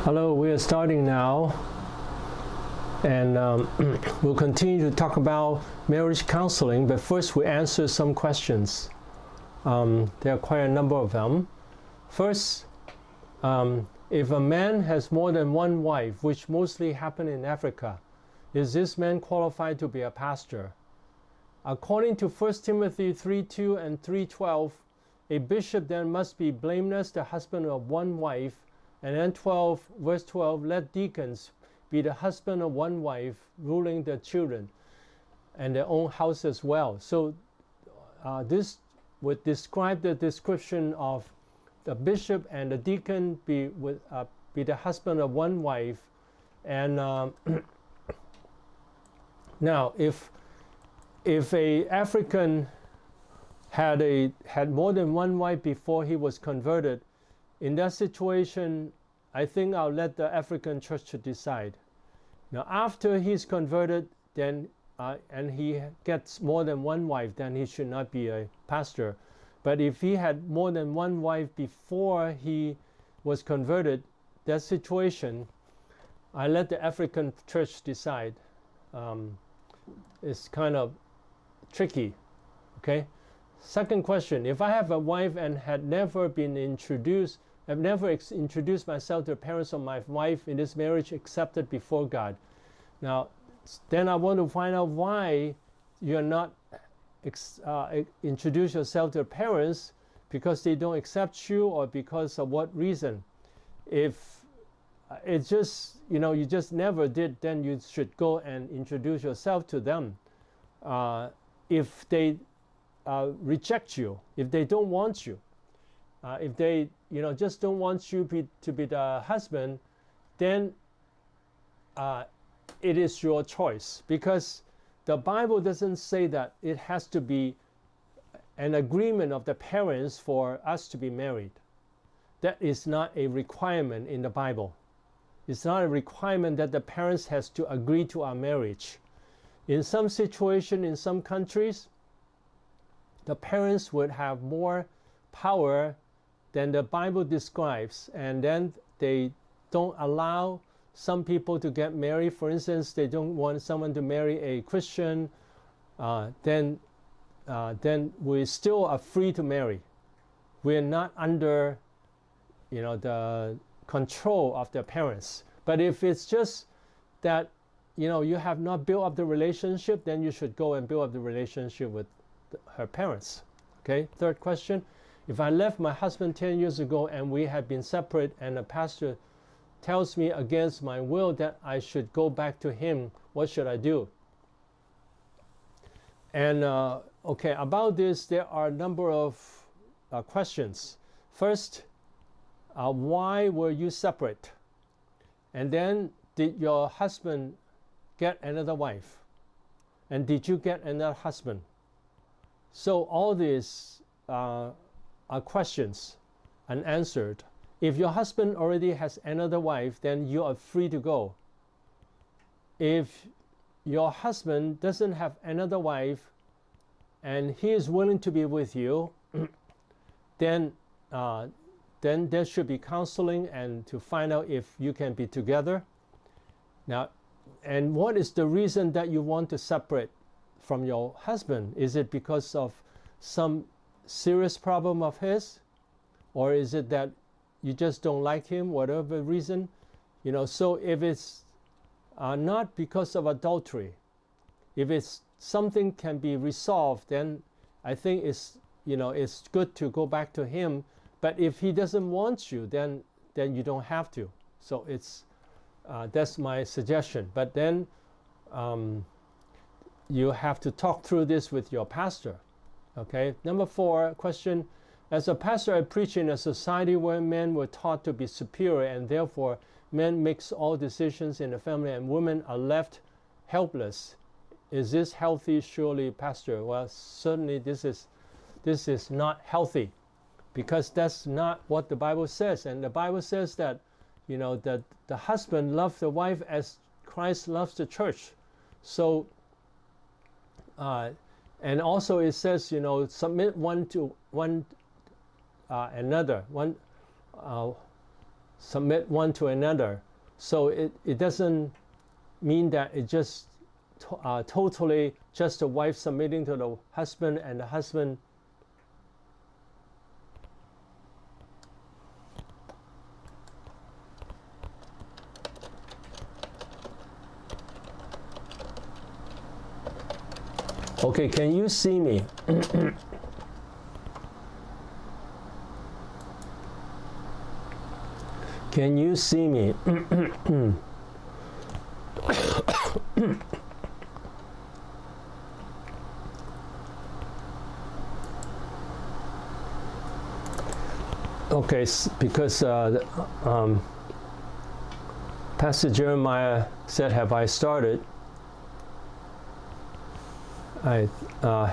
Hello, we are starting now, and we'll continue to talk about marriage counseling, but first we answer some questions. There are quite a number of them. First, if a man has more than one wife, which mostly happen in Africa, is this man qualified to be a pastor? According to 1 Timothy 3:2 and 3:12, a bishop then must be blameless, the husband of one wife. And then verse 12, let deacons be the husband of one wife, ruling their children and their own house as well. So this would describe the description of the bishop and the deacon be the husband of one wife. And now, if a African had more than one wife before he was converted, in that situation, I think I'll let the African church to decide. Now, after he's converted, then and he gets more than one wife, then he should not be a pastor. But if he had more than one wife before he was converted, that situation, I let the African church decide. It's kind of tricky, okay? Second question, if I have a wife and I've never introduced myself to the parents of my wife in this marriage accepted before God. Now, then I want to find out why you're not introduce yourself to the parents, because they don't accept you or because of what reason. If it's just, you just never did, then you should go and introduce yourself to them. If they reject you, if they don't want you, if they just don't want you to be the husband, then it is your choice, because the Bible doesn't say that it has to be an agreement of the parents for us to be married. That is not a requirement in the Bible. It's not a requirement that the parents has to agree to our marriage. In some situation, in some countries, the parents would have more power than the Bible describes, and then they don't allow some people to get married. For instance, they don't want someone to marry a Christian, then we still are free to marry. We're not under the control of their parents. But if it's just that you have not built up the relationship, then you should go and build up the relationship with her parents. Okay, third question, if I left my husband 10 years ago and we have been separate and the pastor tells me against my will that I should go back to him, what should I do? And okay, about this, there are a number of questions. First, why were you separate? And then, did your husband get another wife? And did you get another husband? So all these are questions unanswered. If your husband already has another wife, then you are free to go. If your husband doesn't have another wife and he is willing to be with you, then there should be counseling and to find out if you can be together. Now, and what is the reason that you want to separate from your husband? Is it because of some serious problem of his? Or is it that you just don't like him, whatever reason? So if it's not because of adultery, if it's something can be resolved, then I think it's good to go back to him. But if he doesn't want you, then you don't have to. So it's that's my suggestion. But then you have to talk through this with your pastor. Okay. Number 4 question. As a pastor, I preach in a society where men were taught to be superior, and therefore men makes all decisions in the family and women are left helpless. Is this healthy? Surely, pastor. Well, certainly this is not healthy, because that's not what the Bible says. And the Bible says that that the husband loves the wife as Christ loves the church. So and also it says submit one to another. submit one to another. So it doesn't mean that it just totally just the wife submitting to the husband and the husband Okay, can you see me? Can you see me? Okay, because Pastor Jeremiah said, "Have I started?"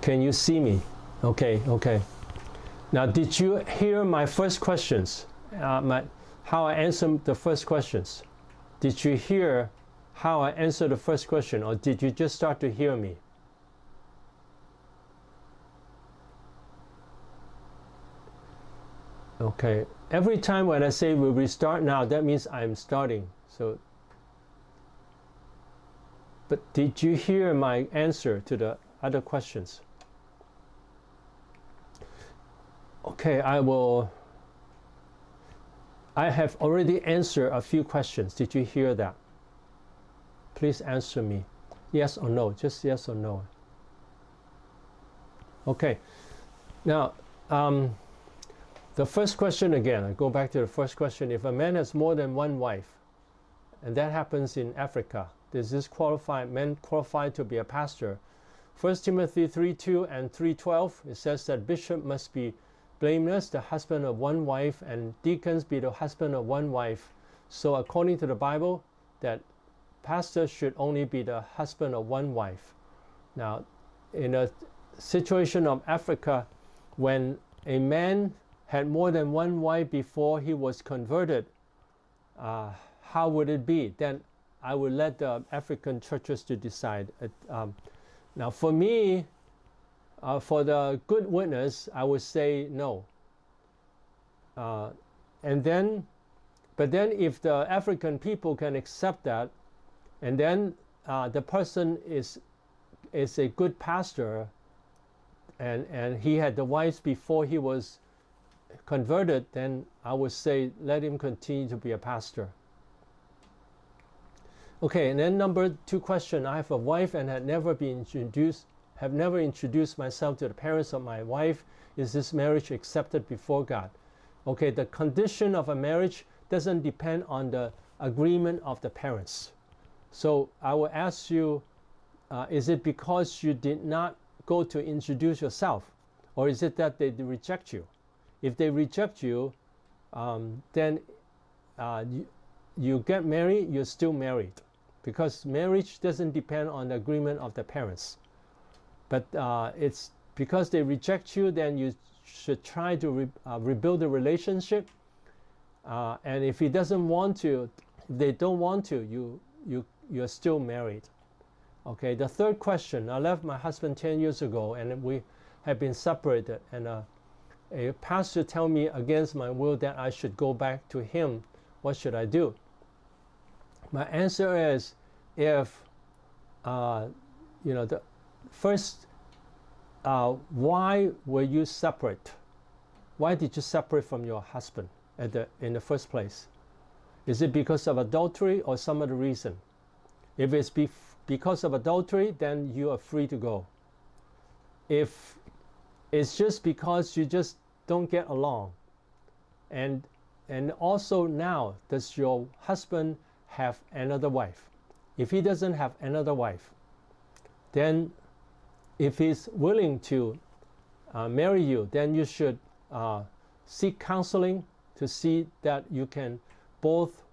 Can you see me? Okay. Now, did you hear my first questions? How I answered the first questions? Did you hear how I answered the first question, or did you just start to hear me? Okay. Every time when I say we restart now, that means I'm starting. So, but did you hear my answer to the other questions? Okay, I have already answered a few questions. Did you hear that? Please answer me. Yes or no, just yes or no. Okay, now the first question again, I go back to the first question. If a man has more than one wife, and that happens in Africa, does this men qualified to be a pastor? 1 Timothy 3:2 and 3:12, it says that bishop must be blameless, the husband of one wife, and deacons be the husband of one wife. So according to the Bible, that pastor should only be the husband of one wife. Now, in a situation of Africa, when a man had more than one wife before he was converted, how would it be? Then I would let the African churches to decide. Now, for me, for the good witness, I would say no. But then if the African people can accept that, and then the person is a good pastor, and he had the wives before he was converted, then I would say let him continue to be a pastor. Okay, and then number 2 question. I have a wife and have never introduced myself to the parents of my wife. Is this marriage accepted before God? Okay, the condition of a marriage doesn't depend on the agreement of the parents. So I will ask you, is it because you did not go to introduce yourself? Or is it that they reject you? If they reject you, then you get married, you're still married. Because marriage doesn't depend on the agreement of the parents. But it's because they reject you, then you should try to rebuild the relationship. And if he doesn't want to, if they don't want to, you're still married. Okay, the third question. I left my husband 10 years ago, and we have been separated. And a pastor tell me against my will that I should go back to him. What should I do? My answer is, if the first, why were you separate? Why did you separate from your husband in the first place? Is it because of adultery or some other reason? If it's because of adultery, then you are free to go. If it's just because you just don't get along, and also now, does your husband have another wife? If he doesn't have another wife, then if he's willing to marry you, then you should seek counseling to see that you can both,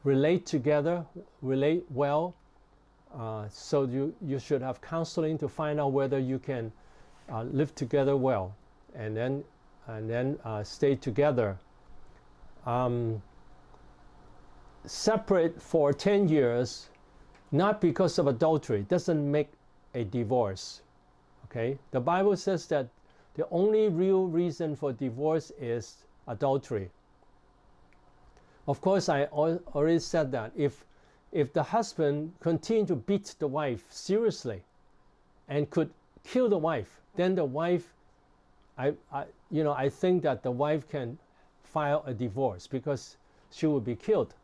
relate together, relate well. So you should have counseling to find out whether you can live together well, and then stay together. Separate for 10 years, not because of adultery, doesn't make a divorce. Okay, the Bible says that the only real reason for divorce is adultery. Of course, I already said that if the husband continued to beat the wife seriously and could kill the wife, then the wife, I think that the wife can file a divorce because she will be killed.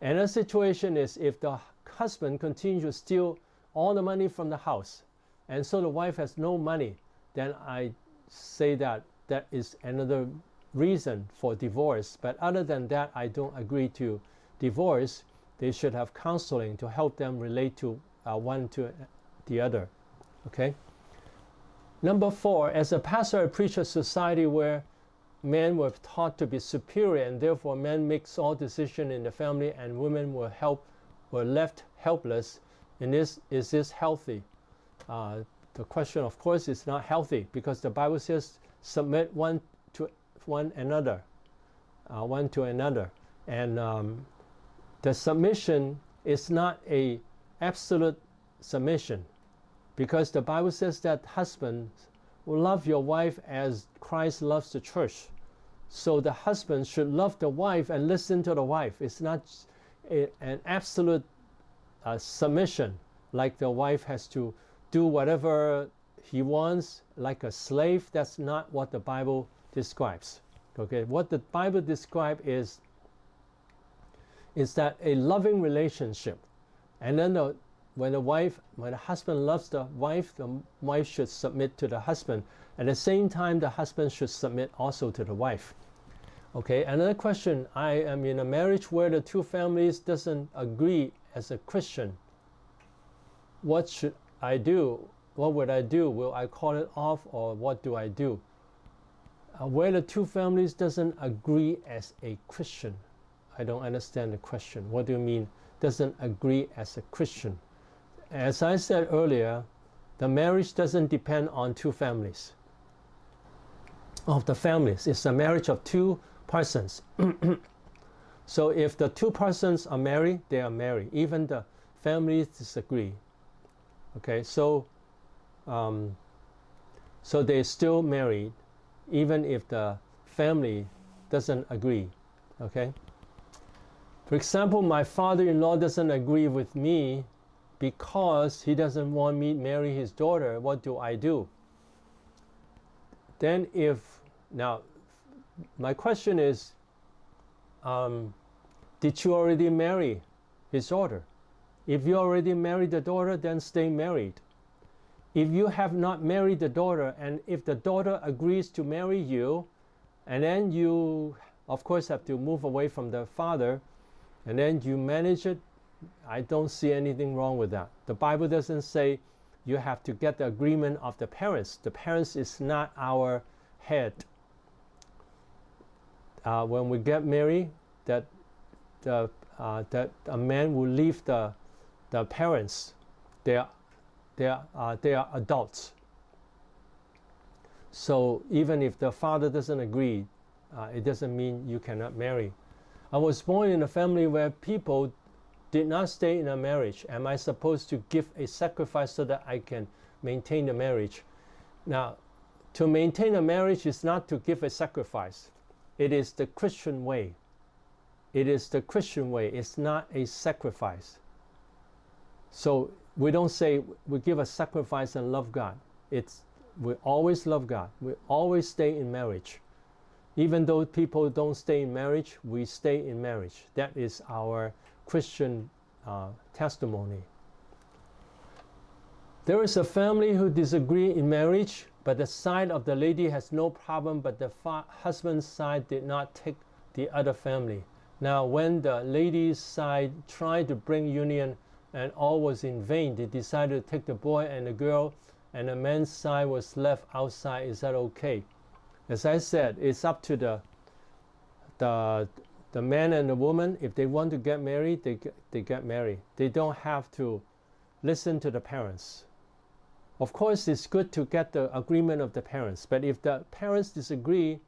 Another situation is if the husband continues to steal all the money from the house, and so the wife has no money, then I say that is another reason for divorce. But other than that, I don't agree to divorce. They should have counseling to help them relate to one to the other. Okay. Number 4, as a pastor, I preach a society where men were taught to be superior, and therefore men makes all decisions in the family, and women were left helpless. And is this healthy? The question, of course, is not healthy, because the Bible says submit one to another, and the submission is not a absolute submission, because the Bible says that husbands will love your wife as Christ loves the church. So the husband should love the wife and listen to the wife. It's not an absolute submission, like the wife has to do whatever he wants like a slave. That's not what the Bible describes. Okay, what the Bible describes is that a loving relationship, and then when the husband loves the wife should submit to the husband. At the same time, the husband should submit also to the wife. Okay, another question. I am in a marriage where the two families doesn't agree. As a Christian, what should I do? What would I do? Will I call it off, or what do I do? Where the two families doesn't agree as a Christian. I don't understand the question. What do you mean doesn't agree as a Christian? As I said earlier, the marriage doesn't depend on two families. Of the families, it's a marriage of two persons. So if the two persons are married, they are married. Even the families disagree. Okay, so they're still married, even if the family doesn't agree. Okay. For example, my father-in-law doesn't agree with me because he doesn't want me to marry his daughter. What do I do? Then now my question is, did you already marry his daughter? If you already married the daughter, then stay married. If you have not married the daughter, and if the daughter agrees to marry you, and then you, of course, have to move away from the father, and then you manage it, I don't see anything wrong with that. The Bible doesn't say you have to get the agreement of the parents. The parents is not our head. When we get married, that a man will leave the parents. They are adults. So even if the father doesn't agree, it doesn't mean you cannot marry. I was born in a family where people did not stay in a marriage. Am I supposed to give a sacrifice so that I can maintain the marriage? Now, to maintain a marriage is not to give a sacrifice. It is the Christian way. It is the Christian way. It's not a sacrifice. So we don't say we give a sacrifice and love God. We always love God. We always stay in marriage. Even though people don't stay in marriage, we stay in marriage. That is our Christian testimony. There is a family who disagree in marriage, but the side of the lady has no problem, but the husband's side did not take the other family. Now, when the lady's side tried to bring union and all was in vain, they decided to take the boy and the girl, and the man's side was left outside. Is that okay? As I said, it's up to the man and the woman. If they want to get married, they get married. They don't have to listen to the parents. Of course, it's good to get the agreement of the parents, but if the parents disagree,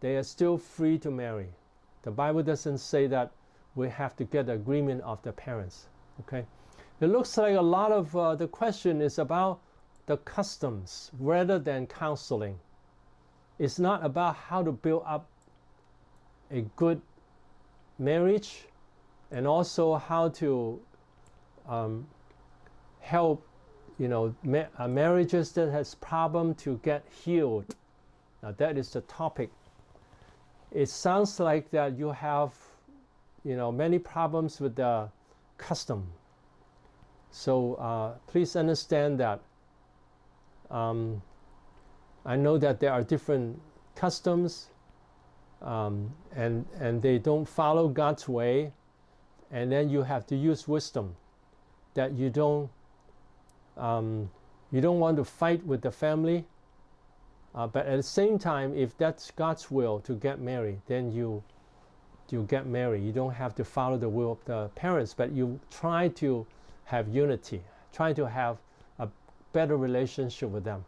they are still free to marry. The Bible doesn't say that we have to get the agreement of the parents. Okay? It looks like a lot of the question is about the customs rather than counseling. It's not about how to build up a good marriage, and also how to help, marriages that has problem to get healed. Now that is the topic. It sounds like that you have, many problems with the custom. So please understand that. I know that there are different customs, and they don't follow God's way, and then you have to use wisdom. That you don't want to fight with the family, but at the same time, if that's God's will to get married, then you get married. You don't have to follow the will of the parents, but you try to have unity, try to have a better relationship with them.